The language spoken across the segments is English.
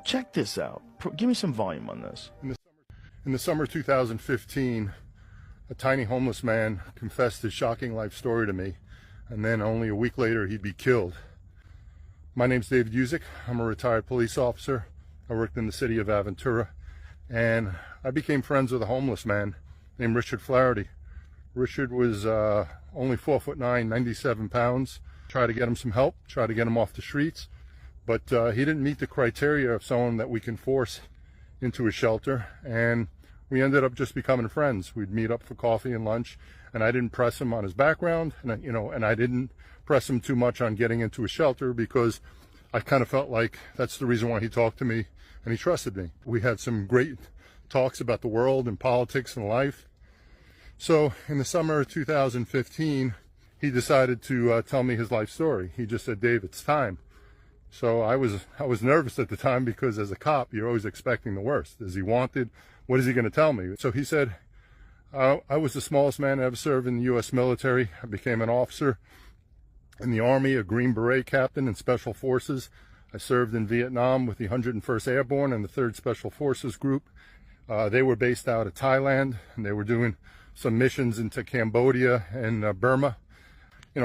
Check this out. Give me some volume on this. In the summer 2015, a tiny homeless man confessed his shocking life story to me, and then only a week later he'd be killed. My name's David Usick. I'm a retired police officer. I worked in the city of Aventura, and I became friends with a homeless man named Richard Flaherty. Richard was only 4'9", 97 pounds. Tried to get him some help, tried to get him off the streets, but he didn't meet the criteria of someone that we can force into a shelter, and we ended up just becoming friends. We'd meet up for coffee and lunch, and I didn't press him on his background, and I didn't press him too much on getting into a shelter because I kind of felt like that's the reason why he talked to me and he trusted me. We had some great talks about the world and politics and life. So in the summer of 2015, he decided to tell me his life story. He just said, "Dave, it's time." So I was nervous at the time because as a cop, you're always expecting the worst. Is he wanted? What is he going to tell me? So he said, I was the smallest man to ever serve in the U.S. military. I became an officer in the Army, a Green Beret captain in Special Forces. I served in Vietnam with the 101st Airborne and the 3rd Special Forces Group. They were based out of Thailand, and they were doing some missions into Cambodia and Burma.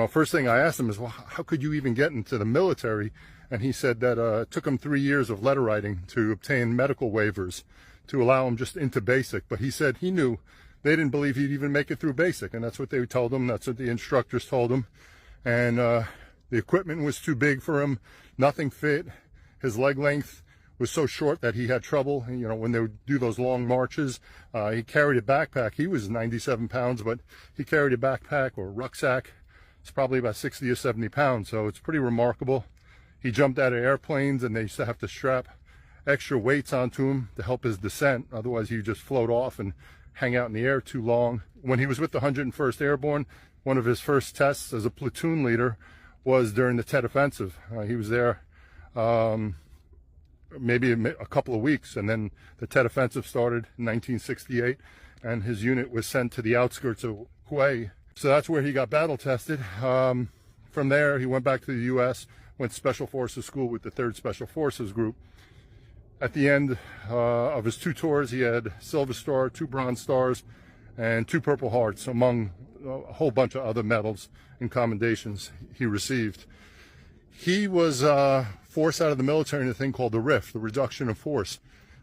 First thing I asked him is, well, how could you even get into the military? And he said that it took him 3 years of letter writing to obtain medical waivers to allow him just into basic. But he said he knew they didn't believe he'd even make it through basic. And that's what they told him. That's what the instructors told him. And the equipment was too big for him. Nothing fit. His leg length was so short that he had trouble. When they would do those long marches, he carried a backpack. He was 97 pounds, but he carried a backpack or rucksack. It's probably about 60 or 70 pounds, so it's pretty remarkable. He jumped out of airplanes, and they used to have to strap extra weights onto him to help his descent. Otherwise, he'd just float off and hang out in the air too long. When he was with the 101st Airborne, one of his first tests as a platoon leader was during the Tet Offensive. He was there maybe a couple of weeks, and then the Tet Offensive started in 1968, and his unit was sent to the outskirts of Hue. So that's where he got battle tested. From there, he went back to the U.S., went to Special Forces School with the 3rd Special Forces Group. At the end of his 2 tours, he had Silver Star, 2 Bronze Stars, and 2 Purple Hearts, among a whole bunch of other medals and commendations he received. He was forced out of the military in a thing called the RIF, the Reduction of Force.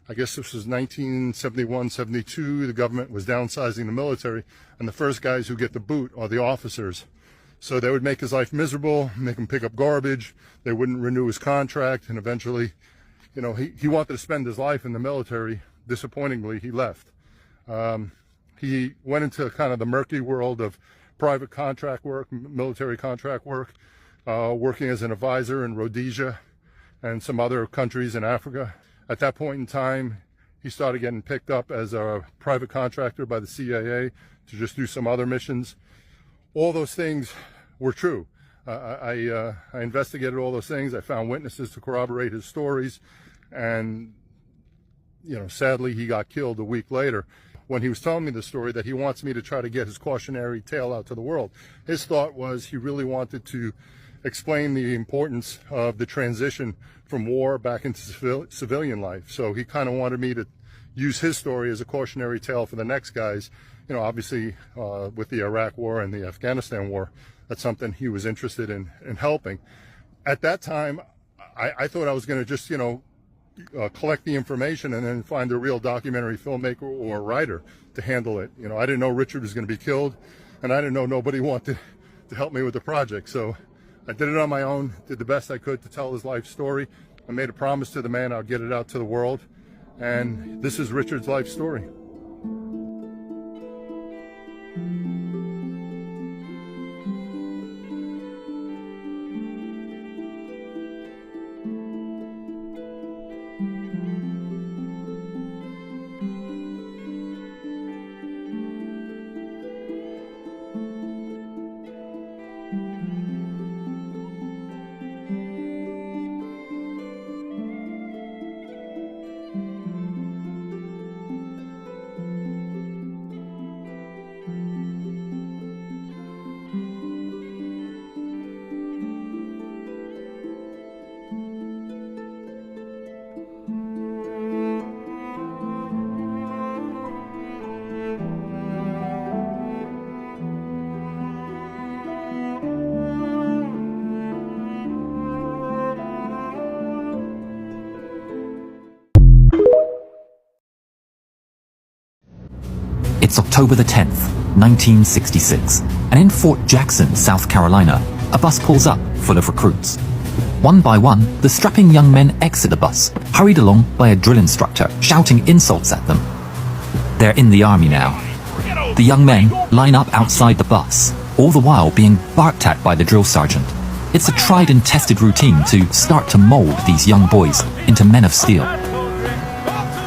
I guess this was 1971, 72. The government was downsizing the military, and the first guys who get the boot are the officers. So they would make his life miserable, make him pick up garbage. They wouldn't renew his contract, and eventually, he wanted to spend his life in the military. Disappointingly, he left. He went into kind of the murky world of private contract work, military contract work, working as an advisor in Rhodesia and some other countries in Africa. At that point in time, he started getting picked up as a private contractor by the CIA to just do some other missions. All those things were true. I investigated all those things. I found witnesses to corroborate his stories. And, sadly, he got killed a week later. When he was telling me the story that he wants me to try to get his cautionary tale out to the world, his thought was he really wanted to explain the importance of the transition from war back into civilian life. So he kind of wanted me to use his story as a cautionary tale for the next guys. Obviously with the Iraq War and the Afghanistan War, that's something he was interested in helping. At that time, I thought I was going to just, collect the information and then find a real documentary filmmaker or writer to handle it. I didn't know Richard was going to be killed, and I didn't know nobody wanted to help me with the project. So I did it on my own, did the best I could to tell his life story. I made a promise to the man I'd get it out to the world, and this is Richard's life story. It's October the 10th, 1966, and in Fort Jackson, South Carolina, a bus pulls up full of recruits. One by one, the strapping young men exit the bus, hurried along by a drill instructor, shouting insults at them. They're in the army now. The young men line up outside the bus, all the while being barked at by the drill sergeant. It's a tried and tested routine to start to mold these young boys into men of steel.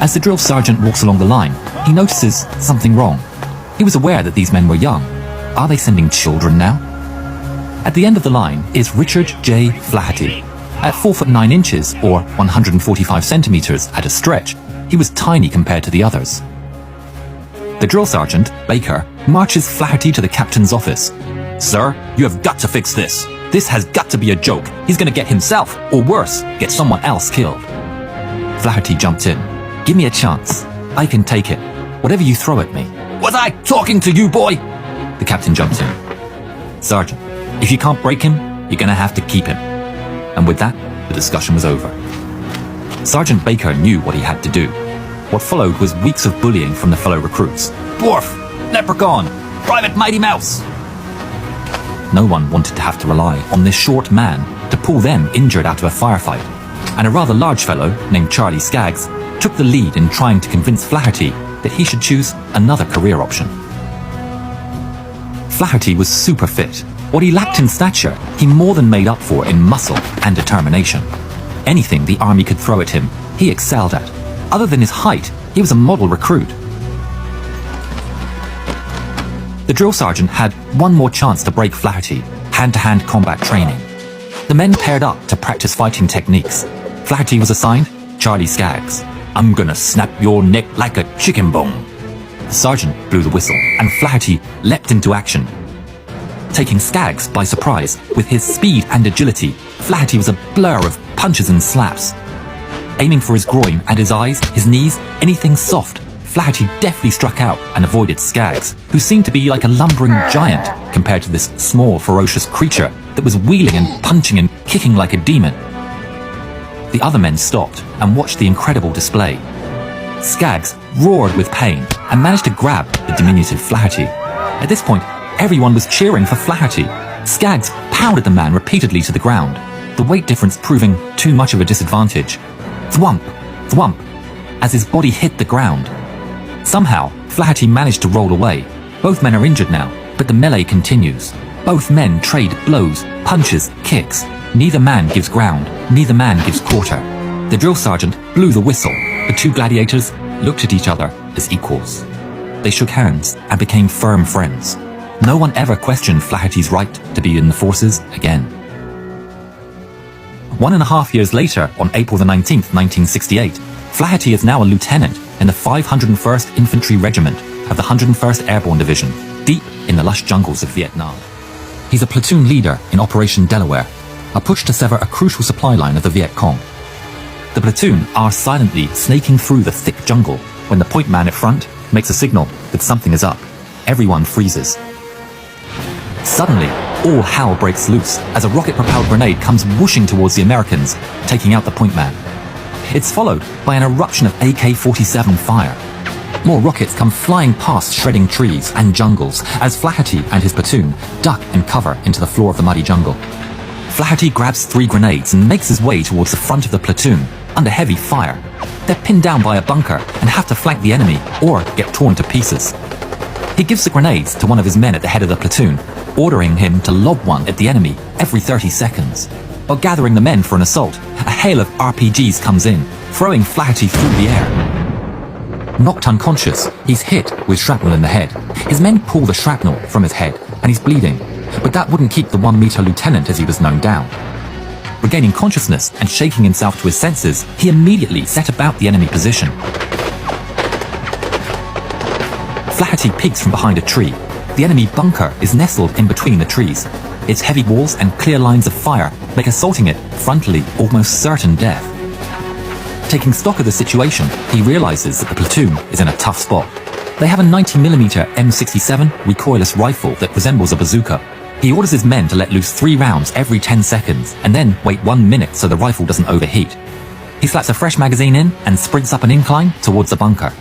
As the drill sergeant walks along the line, he notices something wrong. He was aware that these men were young. Are they sending children now? At the end of the line is Richard J. Flaherty. At 4'9" or 145 centimeters at a stretch, he was tiny compared to the others. The drill sergeant, Baker, marches Flaherty to the captain's office. "Sir, you have got to fix this. This has got to be a joke. He's going to get himself, or worse, get someone else killed." Flaherty jumped in. "Give me a chance. I can take it. Whatever you throw at me." "Was I talking to you, boy?" The captain jumped in. "Sergeant, if you can't break him, you're going to have to keep him." And with that, the discussion was over. Sergeant Baker knew what he had to do. What followed was weeks of bullying from the fellow recruits. "Dwarf! Leprechaun! Private Mighty Mouse!" No one wanted to have to rely on this short man to pull them injured out of a firefight, and a rather large fellow named Charlie Skaggs took the lead in trying to convince Flaherty that he should choose another career option. Flaherty was super fit. What he lacked in stature, he more than made up for in muscle and determination. Anything the army could throw at him, he excelled at. Other than his height, he was a model recruit. The drill sergeant had one more chance to break Flaherty, hand-to-hand combat training. The men paired up to practice fighting techniques. Flaherty was assigned Charlie Skaggs. "I'm gonna snap your neck like a chicken bone." The sergeant blew the whistle, and Flaherty leapt into action. Taking Skaggs by surprise, with his speed and agility, Flaherty was a blur of punches and slaps. Aiming for his groin and his eyes, his knees, anything soft, Flaherty deftly struck out and avoided Skaggs, who seemed to be like a lumbering giant compared to this small, ferocious creature that was wheeling and punching and kicking like a demon. The other men stopped and watched the incredible display. Skaggs roared with pain and managed to grab the diminutive Flaherty. At this point, everyone was cheering for Flaherty. Skaggs pounded the man repeatedly to the ground, the weight difference proving too much of a disadvantage. Thwump, thwump, as his body hit the ground. Somehow, Flaherty managed to roll away. Both men are injured now, but the melee continues. Both men trade blows, punches, kicks. Neither man gives ground, neither man gives quarter. The drill sergeant blew the whistle. The two gladiators looked at each other as equals. They shook hands and became firm friends. No one ever questioned Flaherty's right to be in the forces again. 1.5 years later, on April the 19th, 1968, Flaherty is now a lieutenant in the 501st Infantry Regiment of the 101st Airborne Division, deep in the lush jungles of Vietnam. He's a platoon leader in Operation Delaware, a push to sever a crucial supply line of the Viet Cong. The platoon are silently snaking through the thick jungle when the point man at front makes a signal that something is up. Everyone freezes. Suddenly, all hell breaks loose as a rocket-propelled grenade comes whooshing towards the Americans, taking out the point man. It's followed by an eruption of AK-47 fire. More rockets come flying past, shredding trees and jungles as Flaherty and his platoon duck and cover into the floor of the muddy jungle. Flaherty grabs 3 grenades and makes his way towards the front of the platoon, under heavy fire. They're pinned down by a bunker and have to flank the enemy or get torn to pieces. He gives the grenades to one of his men at the head of the platoon, ordering him to lob one at the enemy every 30 seconds. While gathering the men for an assault, a hail of RPGs comes in, throwing Flaherty through the air. Knocked unconscious, he's hit with shrapnel in the head. His men pull the shrapnel from his head, and he's bleeding, but that wouldn't keep the 1-meter lieutenant as he was known down. Regaining consciousness and shaking himself to his senses, he immediately set about the enemy position. Flaherty peeks from behind a tree. The enemy bunker is nestled in between the trees. Its heavy walls and clear lines of fire make assaulting it frontally almost certain death. Taking stock of the situation, he realizes that the platoon is in a tough spot. They have a 90mm M67 recoilless rifle that resembles a bazooka. He orders his men to let loose 3 rounds every 10 seconds and then wait 1 minute so the rifle doesn't overheat. He slaps a fresh magazine in and sprints up an incline towards the bunker.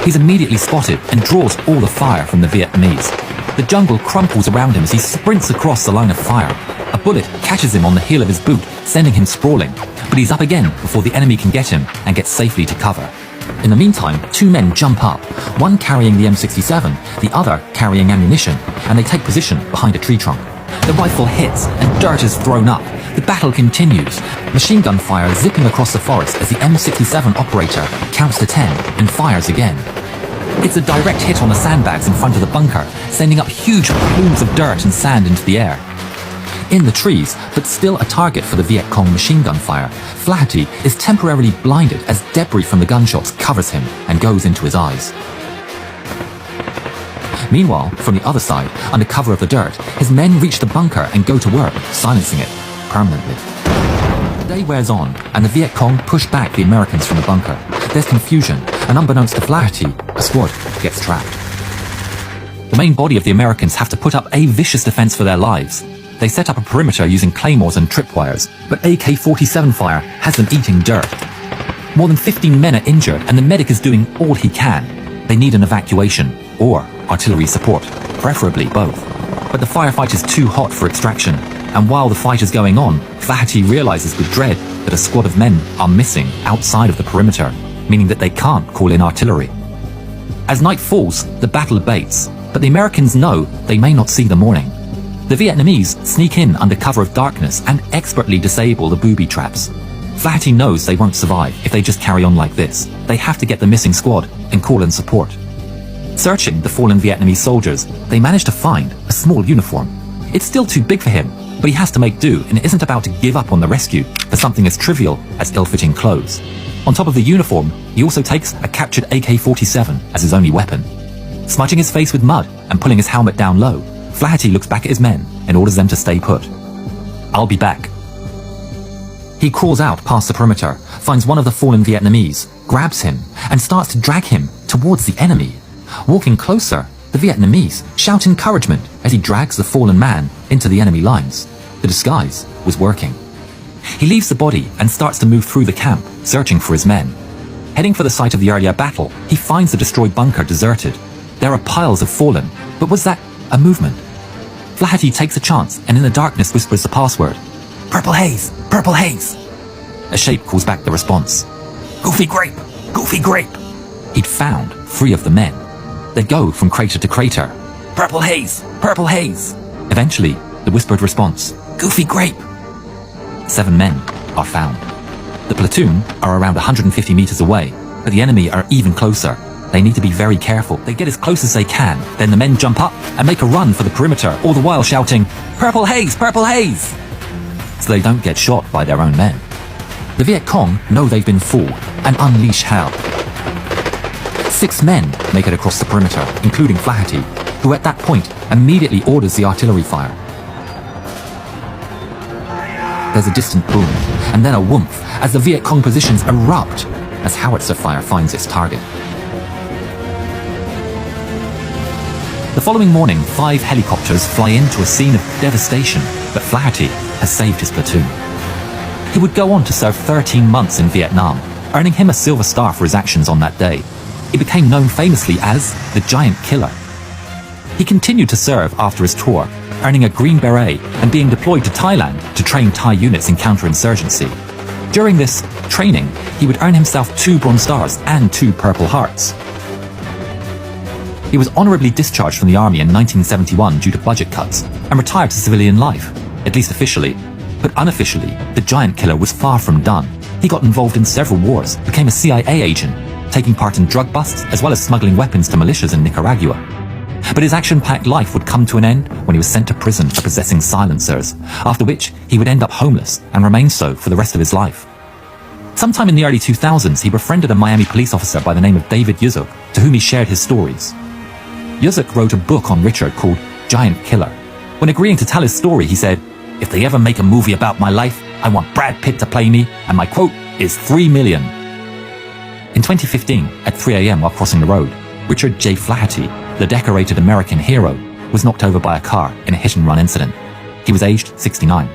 He's immediately spotted and draws all the fire from the Vietnamese. The jungle crumples around him as he sprints across the line of fire. A bullet catches him on the heel of his boot, sending him sprawling. But he's up again before the enemy can get him and gets safely to cover. In the meantime, two men jump up, one carrying the M67, the other carrying ammunition, and they take position behind a tree trunk. The rifle hits and dirt is thrown up. The battle continues, machine gun fire zipping across the forest as the M67 operator counts to 10 and fires again. It's a direct hit on the sandbags in front of the bunker, sending up huge plumes of dirt and sand into the air. In the trees, but still a target for the Viet Cong machine gun fire, Flaherty is temporarily blinded as debris from the gunshots covers him and goes into his eyes. Meanwhile, from the other side, under cover of the dirt, his men reach the bunker and go to work, silencing it permanently. The day wears on, and the Viet Cong push back the Americans from the bunker. There's confusion, and unbeknownst to Flaherty, a squad gets trapped. The main body of the Americans have to put up a vicious defense for their lives. They set up a perimeter using claymores and tripwires, but AK-47 fire has them eating dirt. More than 15 men are injured, and the medic is doing all he can. They need an evacuation, or artillery support, preferably both. But the firefight is too hot for extraction, and while the fight is going on, Flaherty realizes with dread that a squad of men are missing outside of the perimeter, meaning that they can't call in artillery. As night falls, the battle abates, but the Americans know they may not see the morning. The Vietnamese sneak in under cover of darkness and expertly disable the booby traps. Flaherty knows they won't survive if they just carry on like this. They have to get the missing squad and call in support. Searching the fallen Vietnamese soldiers, they manage to find a small uniform. It's still too big for him, but he has to make do and isn't about to give up on the rescue for something as trivial as ill-fitting clothes. On top of the uniform, he also takes a captured AK-47 as his only weapon. Smudging his face with mud and pulling his helmet down low, Flaherty looks back at his men and orders them to stay put. "I'll be back." He crawls out past the perimeter, finds one of the fallen Vietnamese, grabs him, and starts to drag him towards the enemy. Walking closer, the Vietnamese shout encouragement as he drags the fallen man into the enemy lines. The disguise was working. He leaves the body and starts to move through the camp, searching for his men. Heading for the site of the earlier battle, he finds the destroyed bunker deserted. There are piles of fallen, but was that a movement? Flaherty takes a chance and in the darkness whispers the password. "Purple haze! Purple haze!" A shape calls back the response. "Goofy grape! Goofy grape!" He'd found 3 of the men. They go from crater to crater. "Purple haze! Purple haze!" Eventually, the whispered response. "Goofy grape!" 7 men are found. The platoon are around 150 meters away, but the enemy are even closer. They need to be very careful. They get as close as they can, then the men jump up and make a run for the perimeter, all the while shouting, "Purple haze! Purple haze!" so they don't get shot by their own men. The Viet Cong know they've been fooled and unleash hell. 6 men make it across the perimeter, including Flaherty, who at that point immediately orders the artillery fire. There's a distant boom, and then a whoomph as the Viet Cong positions erupt as howitzer fire finds its target. The following morning, 5 helicopters fly into a scene of devastation, but Flaherty has saved his platoon. He would go on to serve 13 months in Vietnam, earning him a Silver Star for his actions on that day. He became known famously as the Giant Killer. He continued to serve after his tour, earning a Green Beret and being deployed to Thailand to train Thai units in counterinsurgency. During this training, he would earn himself 2 Bronze Stars and 2 Purple Hearts. He was honorably discharged from the army in 1971 due to budget cuts and retired to civilian life, at least officially. But unofficially, the Giant Killer was far from done. He got involved in several wars, became a CIA agent, taking part in drug busts as well as smuggling weapons to militias in Nicaragua. But his action-packed life would come to an end when he was sent to prison for possessing silencers, after which he would end up homeless and remain so for the rest of his life. Sometime in the early 2000s, he befriended a Miami police officer by the name of David Yuzuk, to whom he shared his stories. Yuzuk wrote a book on Richard called Giant Killer. When agreeing to tell his story, he said, "If they ever make a movie about my life, I want Brad Pitt to play me, and my quote is 3 million. In 2015, at 3 a.m. while crossing the road, Richard J. Flaherty, the decorated American hero, was knocked over by a car in a hit-and-run incident. He was aged 69.